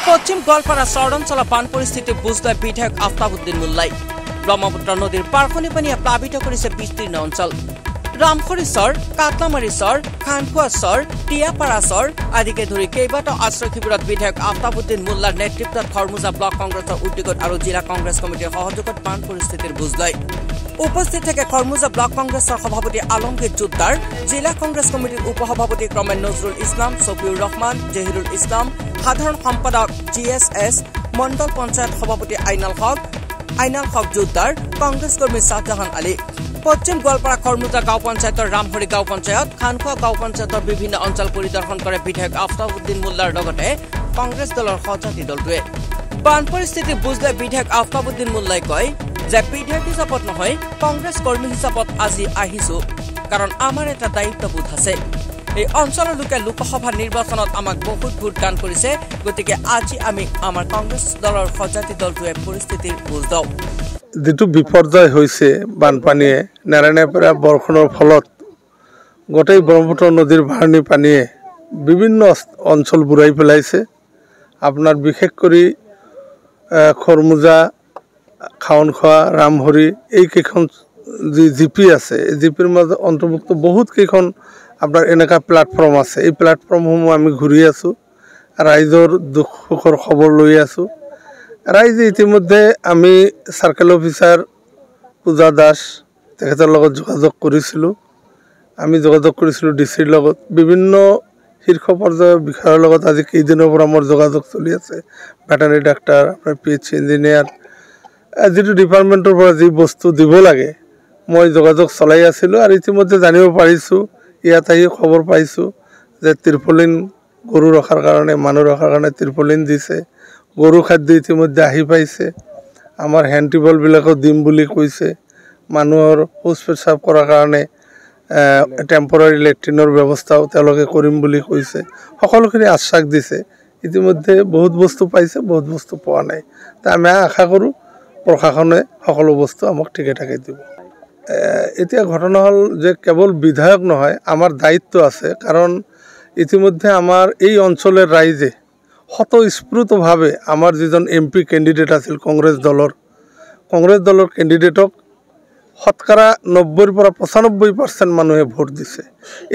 পশ্চিম গোৱালপাৰা চৰদঞ্চলৰ বান পৰিস্থিতি বুজ লয় বিধায়ক আফতাবুদ্দিন মুল্লাই। ব্ৰহ্মপুত্ৰ নদীৰ পাৰখনি পানীয়ে প্লাবিত কৰিছে বিস্তীৰ্ণ অঞ্চল। ৰামখৰি চৰ, কাটলামাৰী চৰ, খানখোৱা চৰ, টিয়াপাৰা চৰ আদিকে ধৰি কেইবাটাও আশ্ৰয় শিবিৰত বিধায়ক আফতাবুদ্দিন মুল্লাৰ নেতৃত্বত খৰমুজা ব্লক কংগ্ৰেছৰ উদ্যোগত আৰু জিলা কংগ্ৰেছ কমিটিৰ সহযোগত বান পৰিস্থিতিৰ বুজ লয়। উপস্থিত থাকে খৰমুজা ব্লক কংগ্ৰেছৰ সভাপতি আলমগীৰ জুদ্দাৰ, জিলা কংগ্ৰেছ কমিটিৰ উপসভাপতি ক্ৰমে নজৰুল ইছলাম, ছবিউৰ ৰহমান, জহিৰুল ইছলাম, সাধাৰণ সম্পাদক GSS, মণ্ডল পঞ্চায়ত সভাপতি আইনাল হক জুদ্দাৰ, কংগ্ৰেছ কৰ্মী শ্বাহজাহান আলী। পশ্চিম গোৱালপাৰা খৰমুজা গাঁও পঞ্চায়তৰ ৰামহৰি গাঁও পঞ্চায়ত, খানখোৱা গাঁও পঞ্চায়তৰ বিভিন্ন অঞ্চল পৰিদৰ্শন কৰে বিধায়ক আফতাবুদ্দিন মুল্লাৰ লগতে কংগ্ৰেছ দলৰ সহযাত্ৰী দলটোৱে। বান পৰিস্থিতি বুজ লৈ বিধায়ক আফতাবুদ্দিন মুল্লাই কয় যে বিধায়ক হিচাপত নহয়, কংগ্ৰেছ কৰ্মী হিচাপত আজি আহিছো, কাৰণ আমাৰ এটা দায়িত্ববোধ আছে। এই অঞ্চলৰ লোকে লোকসভা নিৰ্বাচনত আমাক বহুত ভোট দান কৰিছে, গতিকে আজি আমি আমাৰ কংগ্ৰেছ দলৰ সহযাত্ৰী দলটোৱে পৰিস্থিতিৰ বুজ লওঁ। যিটো বিপৰ্যয় হৈছে বানপানীয়ে, নেৰানেপেৰা বৰষুণৰ ফলত গোটেই ব্ৰহ্মপুত্ৰ নদীৰ ভাৰণি পানীয়ে বিভিন্ন অঞ্চল বুৰাই পেলাইছে। আপোনাৰ বিশেষ কৰি খৰমুজা, খাৱনখোৱা, ৰামহৰি এইকেইখন যি জিপি আছে, এই জিপিৰ মাজত অন্তৰ্ভুক্ত বহুত কেইখন আপোনাৰ এনেকুৱা প্লেটফৰ্ম আছে। এই প্লেটফৰ্মসমূহ আমি ঘূৰি আছোঁ, ৰাইজৰ দুখ সুখৰ খবৰ লৈ আছোঁ। ৰাইজে ইতিমধ্যে আমি চাৰ্কেল অফিচাৰ পূজা দাস তেখেতৰ লগত যোগাযোগ কৰিছিলোঁ। আমি যোগাযোগ কৰিছিলোঁ ডিচিৰ লগত, বিভিন্ন শীৰ্ষ পৰ্যায়ৰ বিষয়াৰ লগত আজি কেইদিনৰ পৰা মোৰ যোগাযোগ চলি আছে। ভেটেনেৰি ডাক্তৰ, আপোনাৰ PHC ইঞ্জিনিয়াৰ, যিটো ডিপাৰ্টমেণ্টৰ পৰা যি বস্তু দিব লাগে মই যোগাযোগ চলাই আছিলোঁ। আৰু ইতিমধ্যে জানিব পাৰিছোঁ, ইয়াত আহি খবৰ পাইছোঁ যে ত্ৰিপলিন গৰু ৰখাৰ কাৰণে, মানুহ ৰখাৰ কাৰণে ত্ৰিপলিন দিছে। গৰু খাদ্য ইতিমধ্যে আহি পাইছে। আমাৰ হেণ্ড টিউবৱেলবিলাকো দিম বুলি কৈছে। মানুহৰ শৌচ পেচাব কৰাৰ কাৰণে টেম্পৰাৰী লেট্ৰিনৰ ব্যৱস্থাও তেওঁলোকে কৰিম বুলি কৈছে। সকলোখিনি আশ্বাস দিছে। ইতিমধ্যে বহুত বস্তু পাইছে, বহুত বস্তু পোৱা নাই। তা আমি আশা কৰোঁ প্ৰশাসনে সকলো বস্তু আমাক ঠিকে ঠাকে দিব। এতিয়া ঘটনা হ'ল যে কেৱল বিধায়ক নহয়, আমাৰ দায়িত্ব আছে। কাৰণ ইতিমধ্যে আমাৰ এই অঞ্চলৰ ৰাইজে স্বতঃস্ফূৰ্তভাৱে আমাৰ যিজন MP কেণ্ডিডেট আছিল কংগ্ৰেছ দলৰ কেণ্ডিডেটক শতকৰা 90ৰ পৰা 95% মানুহে ভোট দিছে।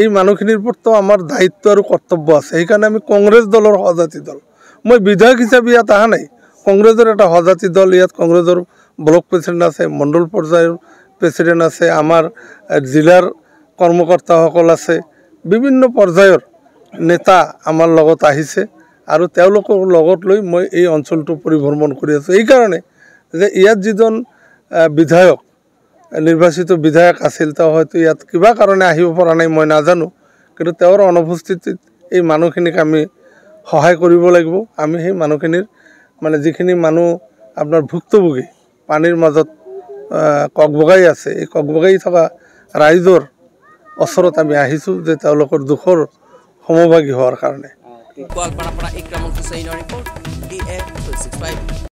এই মানুহখিনিৰ ওপৰতো আমাৰ দায়িত্ব আৰু কৰ্তব্য আছে। সেইকাৰণে আমি কংগ্ৰেছ দলৰ সহযাত্ৰী দল, মই বিধায়ক হিচাপে ইয়াত অহা নাই, কংগ্ৰেছৰ এটা সহযাত্ৰী দল। ইয়াত কংগ্ৰেছৰ ব্লক প্ৰেচিডেণ্ট আছে, মণ্ডল পৰ্যায়ৰ প্ৰেচিডেণ্ট আছে, আমাৰ জিলাৰ কৰ্মকৰ্তাসকল আছে, বিভিন্ন পৰ্যায়ৰ নেতা আমাৰ লগত আহিছে। আৰু তেওঁলোকৰ লগত লৈ মই এই অঞ্চলটো পৰিভ্ৰমণ কৰি আছোঁ। এইকাৰণে যে ইয়াত যিজন বিধায়ক, নিৰ্বাচিত বিধায়ক আছিল, তেওঁ হয়তো ইয়াত কিবা কাৰণে আহিব পৰা নাই, মই নাজানো। কিন্তু তেওঁৰ অনুপস্থিতিত এই মানুহখিনিক আমি সহায় কৰিব লাগিব। আমি সেই মানুহখিনিৰ যিখিনি মানুহ আপোনাৰ ভুক্তভোগী, পানীৰ মাজত ককবগাই আছে, এই ককবগাই থকা ৰাইজৰ ওচৰত আমি আহিছোঁ যে তেওঁলোকৰ দুখৰ সমভাগী হোৱাৰ কাৰণে। গোৱালপাৰাৰ পৰা ইক্ৰামুল হুছেইনৰ ৰিপৰ্ট, DA 365।